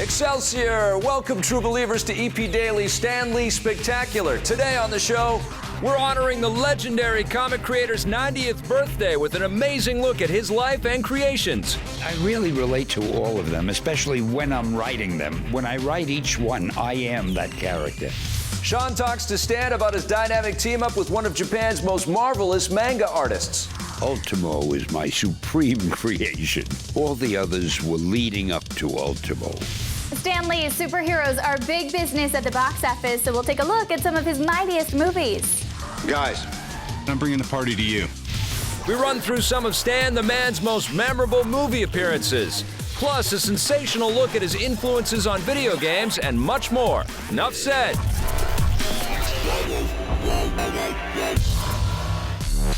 Excelsior! Welcome, true believers, to EP Daily Stan Lee Spectacular. Today on the show, we're honoring the legendary comic creator's 90th birthday with an amazing look at his life and creations. I really relate to all of them, especially when I'm writing them. When I write each one, I am that character. Sean talks to Stan about his dynamic team-up with one of Japan's most marvelous manga artists. Ultimo is my supreme creation. All the others were leading up to Ultimo. Stan Lee's superheroes are big business at the box office, so we'll take a look at some of his mightiest movies. Guys, I'm bringing the party to you. We run through some of Stan the Man's most memorable movie appearances, plus a sensational look at his influences on video games and much more. Enough said.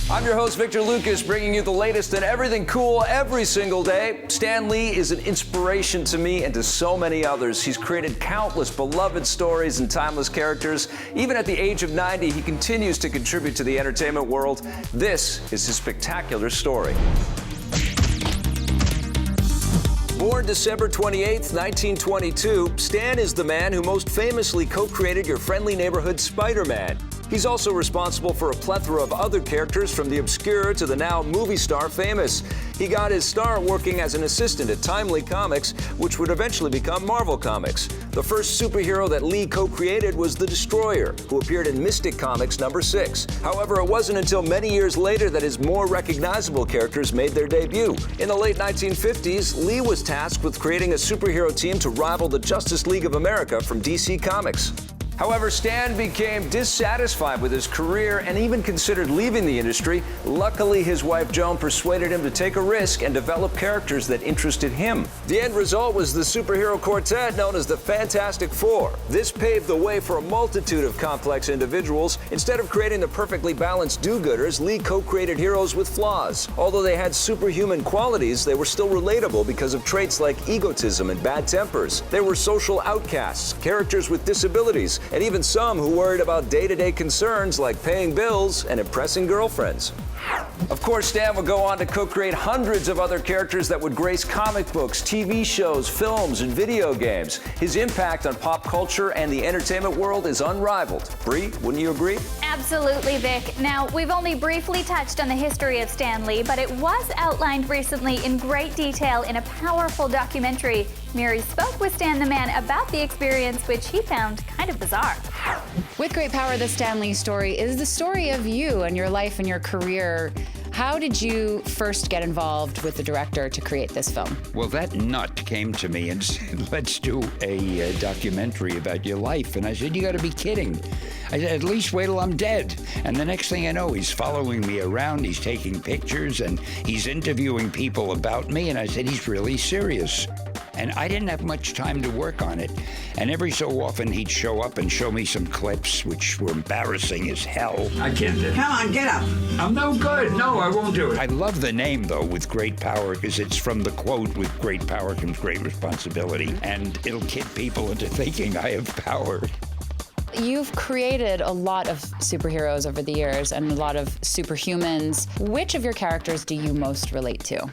I'm your host, Victor Lucas, bringing you the latest and everything cool every single day. Stan Lee is an inspiration to me and to so many others. He's created countless beloved stories and timeless characters. Even at the age of 90, he continues to contribute to the entertainment world. This is his spectacular story. Born December 28, 1922, Stan is the man who most famously co-created your friendly neighborhood Spider-Man. He's also responsible for a plethora of other characters, from the obscure to the now movie star famous. He got his start working as an assistant at Timely Comics, which would eventually become Marvel Comics. The first superhero that Lee co-created was the Destroyer, who appeared in Mystic Comics #6. However, it wasn't until many years later that his more recognizable characters made their debut. In the late 1950s, Lee was tasked with creating a superhero team to rival the Justice League of America from DC Comics. However, Stan became dissatisfied with his career and even considered leaving the industry. Luckily, his wife Joan persuaded him to take a risk and develop characters that interested him. The end result was the superhero quartet known as the Fantastic Four. This paved the way for a multitude of complex individuals. Instead of creating the perfectly balanced do-gooders, Lee co-created heroes with flaws. Although they had superhuman qualities, they were still relatable because of traits like egotism and bad tempers. They were social outcasts, characters with disabilities, and even some who worried about day-to-day concerns like paying bills and impressing girlfriends. Of course, Stan would go on to co-create hundreds of other characters that would grace comic books, TV shows, films, and video games. His impact on pop culture and the entertainment world is unrivaled. Bree, wouldn't you agree? Absolutely, Vic. Now, we've only briefly touched on the history of Stan Lee, but it was outlined recently in great detail in a powerful documentary. Miri spoke with Stan the Man about the experience, which he found kind of bizarre. With great power, the Stan Lee story is the story of you and your life and your career. How did you first get involved with the director to create this film? Well, that nut came to me and said, let's do a documentary about your life. And I said, you got to be kidding. I said, at least wait till I'm dead. And the next thing I know, he's following me around, he's taking pictures, and he's interviewing people about me. And I said, he's really serious. And I didn't have much time to work on it. And every so often he'd show up and show me some clips, which were embarrassing as hell. I can't do it. Come on, get up. I'm no good. No, I won't do it. I love the name, though, With Great Power, because it's from the quote, with great power comes great responsibility. And it'll kid people into thinking I have power. You've created a lot of superheroes over the years and a lot of superhumans. Which of your characters do you most relate to?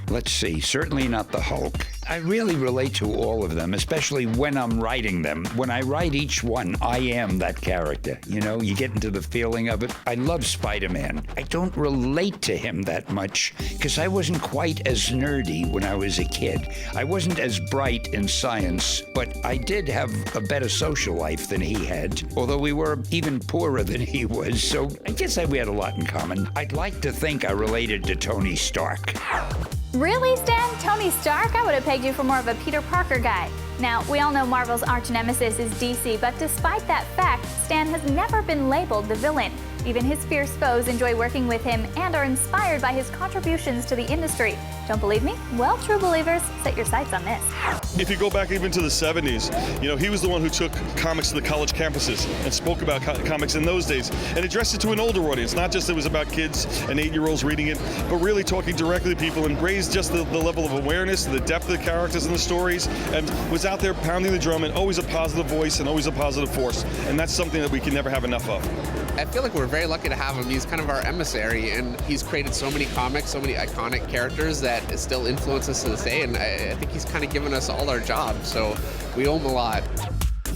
Let's see, certainly not the Hulk. I really relate to all of them, especially when I'm writing them. When I write each one, I am that character. You know, you get into the feeling of it. I love Spider-Man. I don't relate to him that much because I wasn't quite as nerdy when I was a kid. I wasn't as bright in science, but I did have a better social life than he had, although we were even poorer than he was, so I guess we had a lot in common. I'd like to think I related to Tony Stark. Really, Stan? Tony Stark? I would have pegged you for more of a Peter Parker guy. Now, we all know Marvel's arch nemesis is DC, but despite that fact, Stan has never been labeled the villain. Even his fierce foes enjoy working with him and are inspired by his contributions to the industry. Don't believe me? Well, true believers, set your sights on this. If you go back even to the 70s, you know, he was the one who took comics to the college campuses and spoke about comics in those days and addressed it to an older audience. Not just it was about kids and 8-year-olds reading it, but really talking directly to people and raised just the level of awareness, the depth of the characters and the stories, and was out there pounding the drum and always a positive voice and always a positive force. And that's something that we can never have enough of. I feel like we're very lucky to have him. He's kind of our emissary, and he's created so many comics, so many iconic characters that that still influence us to this day, and I think he's kind of given us all our jobs, so we owe him a lot.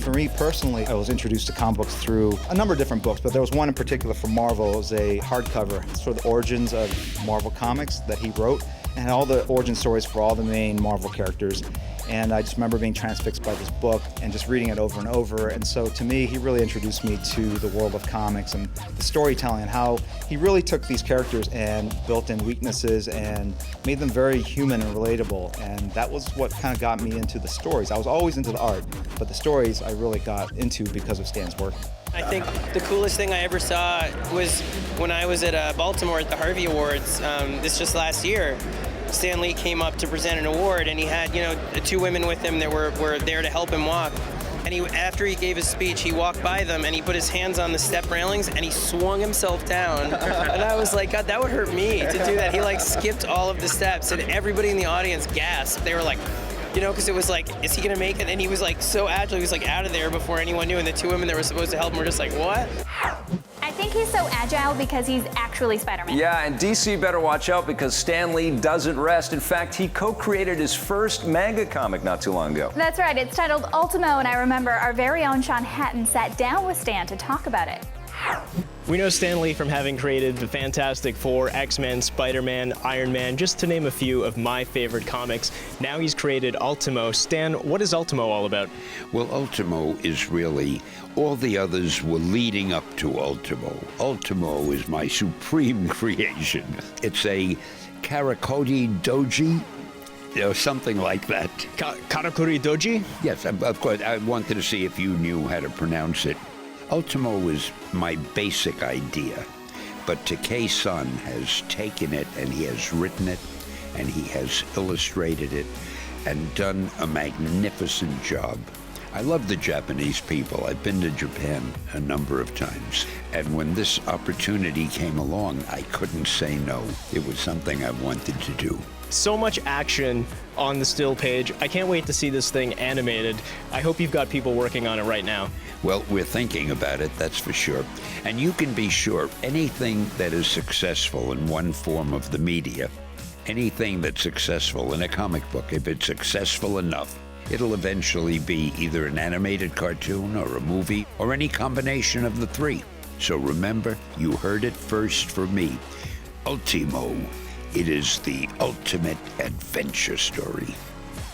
For me personally, I was introduced to comic books through a number of different books, but there was one in particular from Marvel. It was a hardcover, sort of the origins of Marvel Comics that he wrote, and had all the origin stories for all the main Marvel characters. And I just remember being transfixed by this book and just reading it over and over. And so to me, he really introduced me to the world of comics and the storytelling, and how he really took these characters and built in weaknesses and made them very human and relatable. And that was what kind of got me into the stories. I was always into the art, but the stories I really got into because of Stan's work. I think the coolest thing I ever saw was when I was at Baltimore at the Harvey Awards, this just last year. Stan Lee came up to present an award, and he had, the two women with him that were there to help him walk. And after he gave his speech, he walked by them and he put his hands on the step railings and he swung himself down. And I was like, God, that would hurt me to do that. He skipped all of the steps, and everybody in the audience gasped. They were like, because it was like, is he gonna make it? And he was so agile, he was out of there before anyone knew. And the two women that were supposed to help him were just like, what? I think he's so agile because he's actually Spider-Man. Yeah, and DC better watch out because Stan Lee doesn't rest. In fact, he co-created his first manga comic not too long ago. That's right, it's titled Ultimo, and I remember our very own Sean Hatton sat down with Stan to talk about it. We know Stan Lee from having created the Fantastic Four, X-Men, Spider-Man, Iron Man, just to name a few of my favorite comics. Now he's created Ultimo. Stan, what is Ultimo all about? Well, Ultimo is really, all the others were leading up to Ultimo. Ultimo is my supreme creation. It's a Karakuri Doji, something like that. Karakuri Doji? Yes, of course. I wanted to see if you knew how to pronounce it. Ultimo is my basic idea, but Takei-san has taken it and he has written it and he has illustrated it and done a magnificent job. I love the Japanese people. I've been to Japan a number of times, and when this opportunity came along, I couldn't say no. It was something I wanted to do. So much action on the still page. I can't wait to see this thing animated. I hope you've got people working on it right now. Well, we're thinking about it, that's for sure. And you can be sure anything that is successful in one form of the media, anything that's successful in a comic book, if it's successful enough, it'll eventually be either an animated cartoon or a movie or any combination of the three. So remember, you heard it first from me. Ultimo. It is the ultimate adventure story.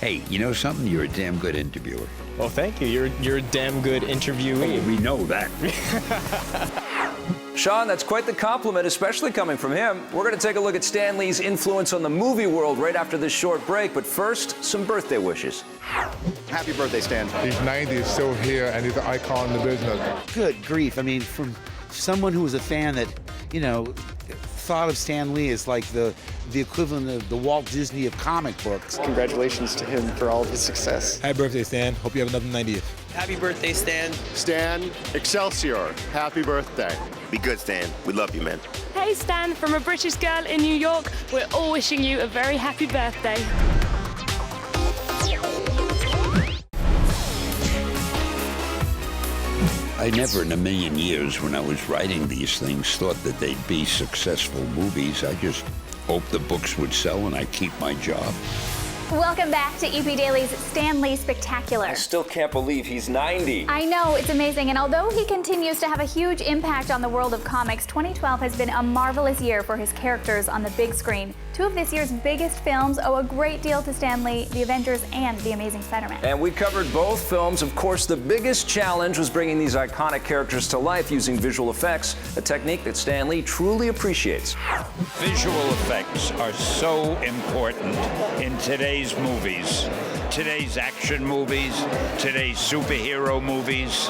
Hey, you know something? You're a damn good interviewer. Well, thank you. You're a damn good interviewee. Oh, we know that. Sean, that's quite the compliment, especially coming from him. We're going to take a look at Stan Lee's influence on the movie world right after this short break. But first, some birthday wishes. Happy birthday, Stan. He's 90, he's still here, and he's an icon in the business. Good grief. I mean, from someone who was a fan that, thought of Stan Lee as like the equivalent of the Walt Disney of comic books. Congratulations to him for all of his success. Happy birthday, Stan. Hope you have another 90th. Happy birthday, Stan. Stan, Excelsior, happy birthday. Be good, Stan. We love you, man. Hey, Stan, from a British girl in New York, we're all wishing you a very happy birthday. I never in a million years when I was writing these things thought that they'd be successful movies. I just hoped the books would sell and I'd keep my job. Welcome back to EP Daily's Stan Lee Spectacular. I still can't believe he's 90. I know, it's amazing, and although he continues to have a huge impact on the world of comics, 2012 has been a marvelous year for his characters on the big screen. Two of this year's biggest films owe a great deal to Stan Lee, The Avengers and The Amazing Spider-Man. And we covered both films. Of course, the biggest challenge was bringing these iconic characters to life using visual effects, a technique that Stan Lee truly appreciates. Visual effects are so important in today's movies, today's action movies, today's superhero movies,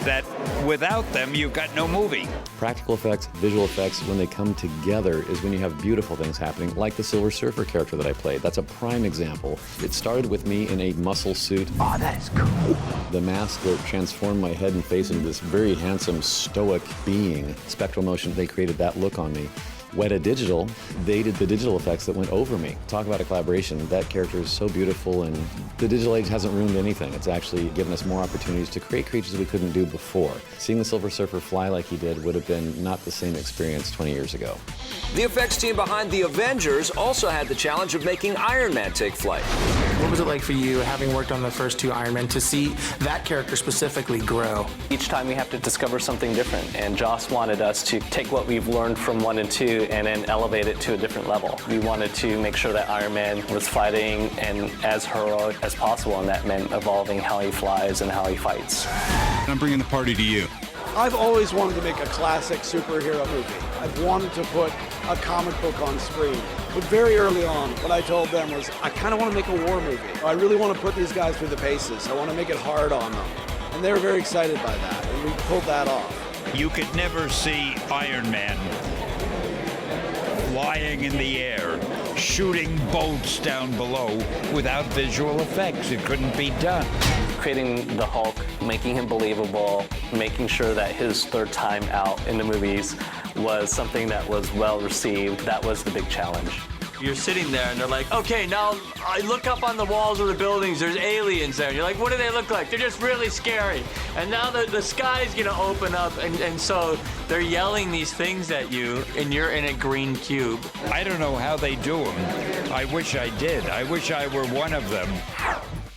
that without them, you've got no movie. Practical effects, visual effects, when they come together is when you have beautiful things happening, like the Silver Surfer character that I played. That's a prime example. It started with me in a muscle suit. Oh, that is cool. The mask that transformed my head and face into this very handsome, stoic being. Spectral Motion, they created that look on me. Weta Digital, they did the digital effects that went over me. Talk about a collaboration. That character is so beautiful, and the digital age hasn't ruined anything. It's actually given us more opportunities to create creatures we couldn't do before. Seeing the Silver Surfer fly like he did would have been not the same experience 20 years ago. The effects team behind The Avengers also had the challenge of making Iron Man take flight. What was it like for you, having worked on the first two Iron Men, to see that character specifically grow? Each time we have to discover something different, and Joss wanted us to take what we've learned from 1 and 2 and then elevate it to a different level. We wanted to make sure that Iron Man was fighting and as heroic as possible, and that meant evolving how he flies and how he fights. I'm bringing the party to you. I've always wanted to make a classic superhero movie. I've wanted to put a comic book on screen. But very early on, what I told them was, I kind of want to make a war movie. I really want to put these guys through the paces. I want to make it hard on them. And they were very excited by that, and we pulled that off. You could never see Iron Man flying in the air, shooting bolts down below without visual effects. It couldn't be done. Creating the Hulk, making him believable, making sure that his third time out in the movies was something that was well received. That was the big challenge. You're sitting there and they're like, okay, now I look up on the walls of the buildings, there's aliens there. And you're like, what do they look like? They're just really scary. And now the sky's gonna open up, and so they're yelling these things at you, and you're in a green cube. I don't know how they do them. I wish I did. I wish I were one of them.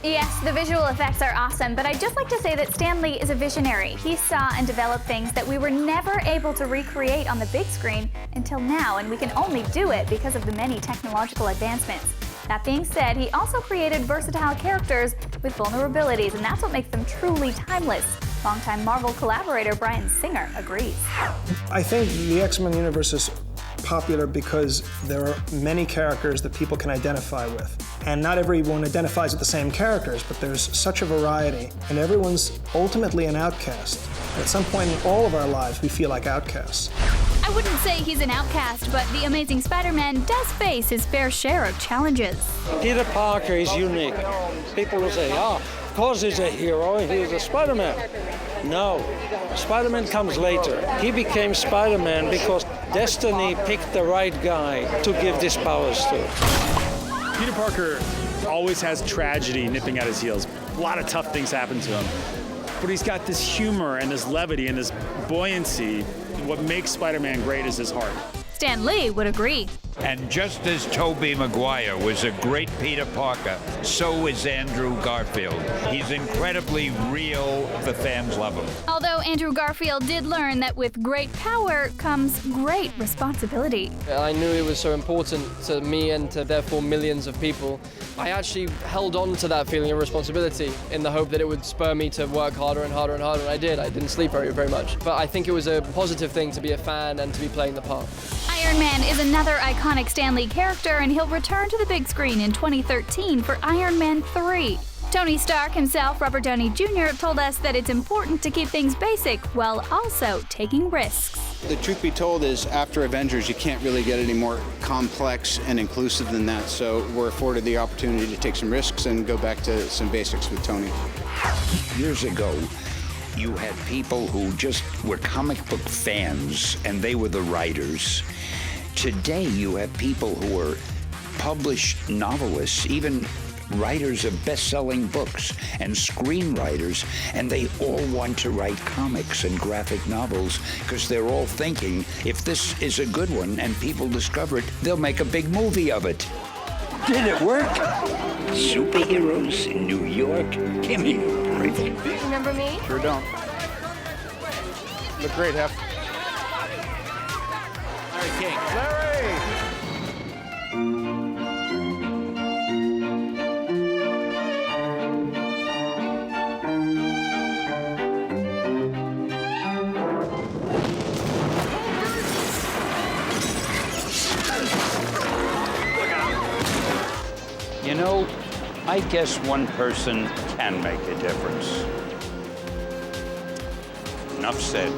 Yes, the visual effects are awesome, but I'd just like to say that Stan Lee is a visionary. He saw and developed things that we were never able to recreate on the big screen until now, and we can only do it because of the many technological advancements. That being said, he also created versatile characters with vulnerabilities, and that's what makes them truly timeless. Longtime Marvel collaborator Bryan Singer agrees. I think the X-Men universe is popular because there are many characters that people can identify with. And not everyone identifies with the same characters, but there's such a variety, and everyone's ultimately an outcast. At some point in all of our lives, we feel like outcasts. I wouldn't say he's an outcast, but the Amazing Spider-Man does face his fair share of challenges. Peter Parker is unique. People will say, of course he's a hero, he's a Spider-Man. No, Spider-Man comes later. He became Spider-Man because destiny picked the right guy to give these powers to. Peter Parker always has tragedy nipping at his heels. A lot of tough things happen to him. But he's got this humor and this levity and this buoyancy. What makes Spider-Man great is his heart. Stan Lee would agree. And just as Tobey Maguire was a great Peter Parker, so is Andrew Garfield. He's incredibly real. The fans love him. Although Andrew Garfield did learn that with great power comes great responsibility. I knew it was so important to me and to therefore millions of people. I actually held on to that feeling of responsibility in the hope that it would spur me to work harder and harder and harder, and I did. I didn't sleep very much. But I think it was a positive thing to be a fan and to be playing the part. Iron Man is another iconic Stan Lee character, and he'll return to the big screen in 2013 for Iron Man 3. Tony Stark himself, Robert Downey Jr., told us that it's important to keep things basic while also taking risks. The truth be told is, after Avengers, you can't really get any more complex and inclusive than that, so we're afforded the opportunity to take some risks and go back to some basics with Tony. Years ago, you had people who just were comic book fans, and they were the writers. Today, you have people who are published novelists, even writers of best-selling books and screenwriters, and they all want to write comics and graphic novels because they're all thinking, if this is a good one and people discover it, they'll make a big movie of it. Did it work? Superheroes in New York? Give me a break. Remember me? Sure don't. Look great, Hef. Larry King. Larry! You know, I guess one person can make a difference. Enough said.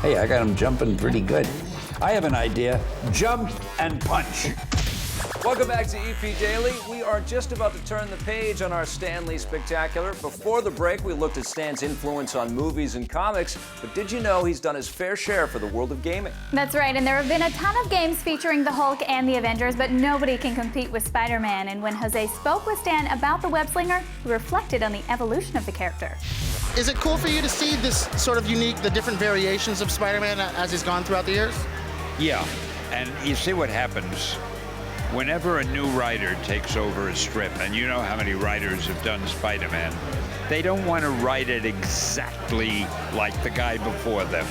Hey, I got him jumping pretty good. I have an idea. Jump and punch. Welcome back to EP Daily. We are just about to turn the page on our Stan Lee Spectacular. Before the break, we looked at Stan's influence on movies and comics, but did you know he's done his fair share for the world of gaming? That's right, and there have been a ton of games featuring the Hulk and the Avengers, but nobody can compete with Spider-Man. And when Jose spoke with Stan about the web-slinger, he reflected on the evolution of the character. Is it cool for you to see this sort of the different variations of Spider-Man as he's gone throughout the years? Yeah, and you see what happens whenever a new writer takes over a strip, and you know how many writers have done Spider-Man, they don't want to write it exactly like the guy before them.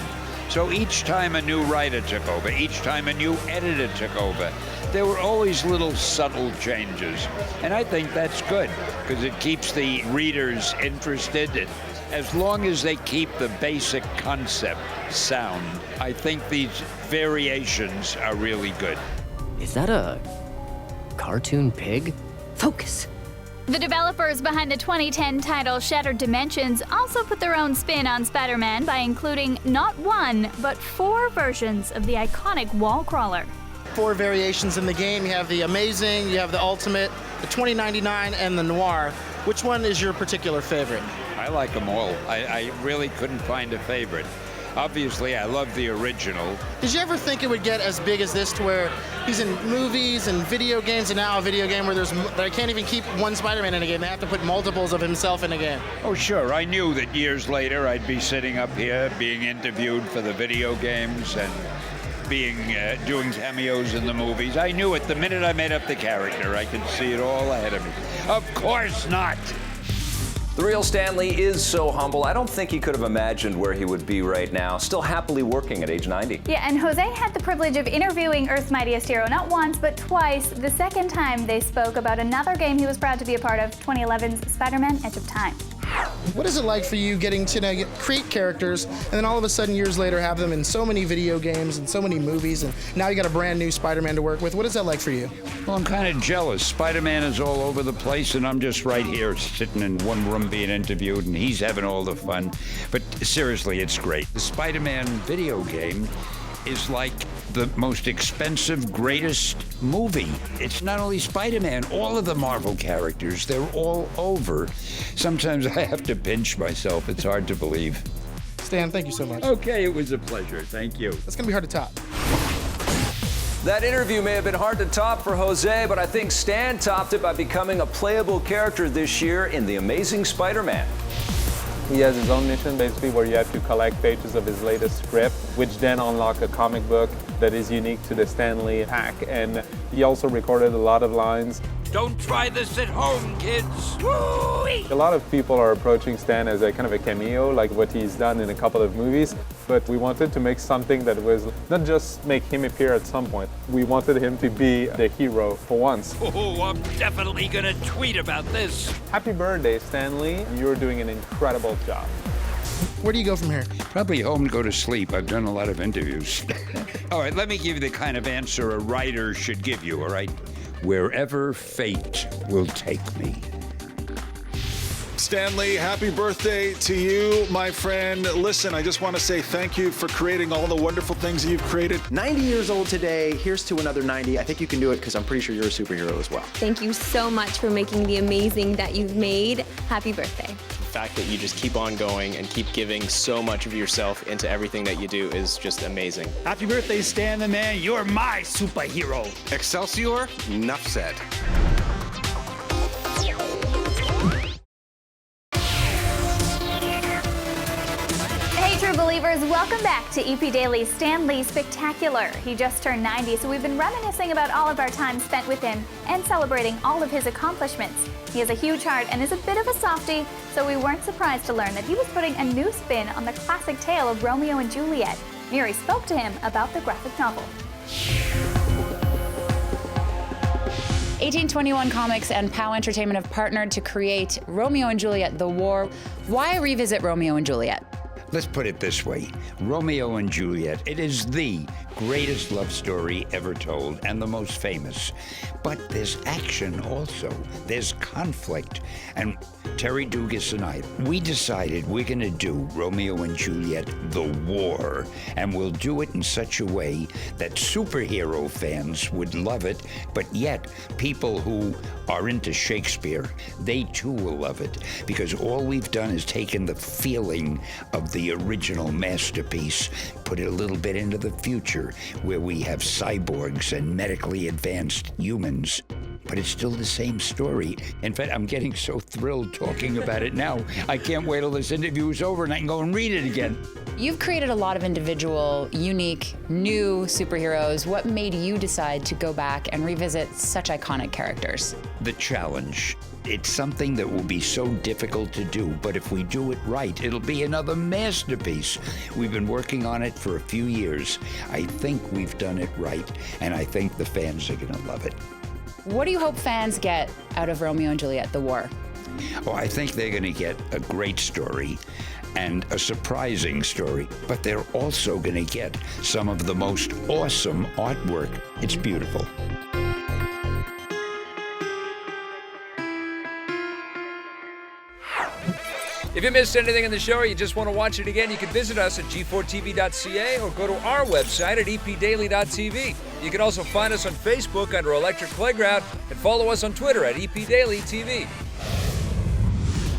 So each time a new writer took over, each time a new editor took over, there were always little subtle changes. And I think that's good, because it keeps the readers interested. As long as they keep the basic concept sound, I think these variations are really good. Is that a cartoon pig? Focus. The developers behind the 2010 title Shattered Dimensions also put their own spin on Spider-Man by including not one, but 4 versions of the iconic wall crawler. 4 variations in the game. You have the Amazing, you have the Ultimate, the 2099, and the Noir. Which one is your particular favorite? I like them all. I really couldn't find a favorite. Obviously, I love the original. Did you ever think it would get as big as this, to where he's in movies and video games, and now a video game where they can't even keep one Spider-Man in a game? They have to put multiples of himself in a game. Oh, sure. I knew that years later I'd be sitting up here being interviewed for the video games and doing cameos in the movies. I knew it the minute I made up the character. I could see it all ahead of me. Of course not. The real Stan Lee is so humble, I don't think he could have imagined where he would be right now, still happily working at age 90. Yeah, and Jose had the privilege of interviewing Earth's Mightiest Hero not once, but twice. The second time they spoke about another game he was proud to be a part of, 2011's Spider-Man: Edge of Time. What is it like for you getting to create characters and then all of a sudden years later have them in so many video games and so many movies, and now you got a brand new Spider-Man to work with? What is that like for you? Well, I'm kind of jealous. Spider-Man is all over the place, and I'm just right here sitting in one room being interviewed, and he's having all the fun. But seriously, it's great. The Spider-Man video game is like the most expensive, greatest movie. It's not only Spider-Man, all of the Marvel characters, they're all over. Sometimes I have to pinch myself. It's hard to believe. Stan, thank you so much. Okay, it was a pleasure. Thank you. That's going to be hard to top. That interview may have been hard to top for Jose, but I think Stan topped it by becoming a playable character this year in The Amazing Spider-Man. He has his own mission, basically, where you have to collect pages of his latest script, which then unlock a comic book that is unique to the Stan Lee pack. And he also recorded a lot of lines. Don't try this at home, kids. Woo-wee! A lot of people are approaching Stan as a kind of a cameo, like what he's done in a couple of movies. But we wanted to make something that was not just make him appear at some point. We wanted him to be the hero for once. Oh, I'm definitely gonna tweet about this. Happy birthday, Stan Lee. You're doing an incredible job. Where do you go from here? Probably home to go to sleep. I've done a lot of interviews. All right, let me give you the kind of answer a writer should give you, all right? Wherever fate will take me. Stan Lee, happy birthday to you, my friend. Listen, I just want to say thank you for creating all the wonderful things that you've created. 90 years old today. Here's to another 90. I think you can do it because I'm pretty sure you're a superhero as well. Thank you so much for making the amazing that you've made. Happy birthday. The fact that you just keep on going and keep giving so much of yourself into everything that you do is just amazing. Happy birthday, Stan the Man. You're my superhero. Excelsior, enough said. True believers, welcome back to EP Daily's Stan Lee Spectacular. He just turned 90, so we've been reminiscing about all of our time spent with him and celebrating all of his accomplishments. He has a huge heart and is a bit of a softie, so we weren't surprised to learn that he was putting a new spin on the classic tale of Romeo and Juliet. Miri spoke to him about the graphic novel. 1821 Comics and POW Entertainment have partnered to create Romeo and Juliet: The War. Why revisit Romeo and Juliet? Let's put it this way. Romeo and Juliet, it is the greatest love story ever told and the most famous. But there's action also. There's conflict. And Terry Dugas and I, we decided we're going to do Romeo and Juliet, the war. And we'll do it in such a way that superhero fans would love it, but yet people who are into Shakespeare, they too will love it. Because all we've done is taken the feeling of the original masterpiece, put it a little bit into the future, where we have cyborgs and medically advanced humans. But it's still the same story. In fact, I'm getting so thrilled talking about it now. I can't wait till this interview is over and I can go and read it again. You've created a lot of individual, unique, new superheroes. What made you decide to go back and revisit such iconic characters? The challenge. It's something that will be so difficult to do, but if we do it right, it'll be another masterpiece. We've been working on it for a few years. I think we've done it right, and I think the fans are going to love it. What do you hope fans get out of Romeo and Juliet, the war? Oh, I think they're going to get a great story and a surprising story, but they're also going to get some of the most awesome artwork. It's beautiful. If you missed anything in the show or you just want to watch it again, you can visit us at g4tv.ca or go to our website at epdaily.tv. You can also find us on Facebook under Electric Playground and follow us on Twitter at epdailytv.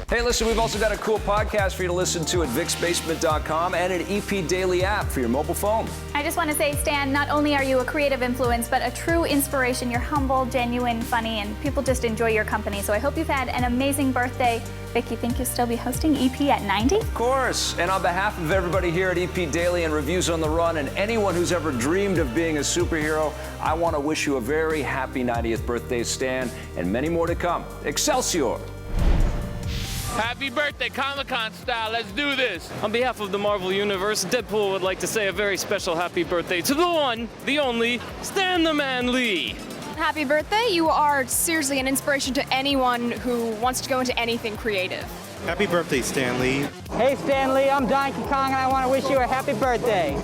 Hey, listen, we've also got a cool podcast for you to listen to at VixBasement.com and an EP Daily app for your mobile phone. I just want to say, Stan, not only are you a creative influence, but a true inspiration. You're humble, genuine, funny, and people just enjoy your company. So I hope you've had an amazing birthday. Vic, you think you'll still be hosting EP at 90? Of course. And on behalf of everybody here at EP Daily and Reviews on the Run and anyone who's ever dreamed of being a superhero, I want to wish you a very happy 90th birthday, Stan, and many more to come. Excelsior! Happy birthday, Comic-Con style. Let's do this. On behalf of the Marvel Universe, Deadpool would like to say a very special happy birthday to the one, the only, Stan the Man Lee. Happy birthday. You are seriously an inspiration to anyone who wants to go into anything creative. Happy birthday, Stan Lee. Hey, Stan Lee, I'm Donkey Kong, and I want to wish you a happy birthday.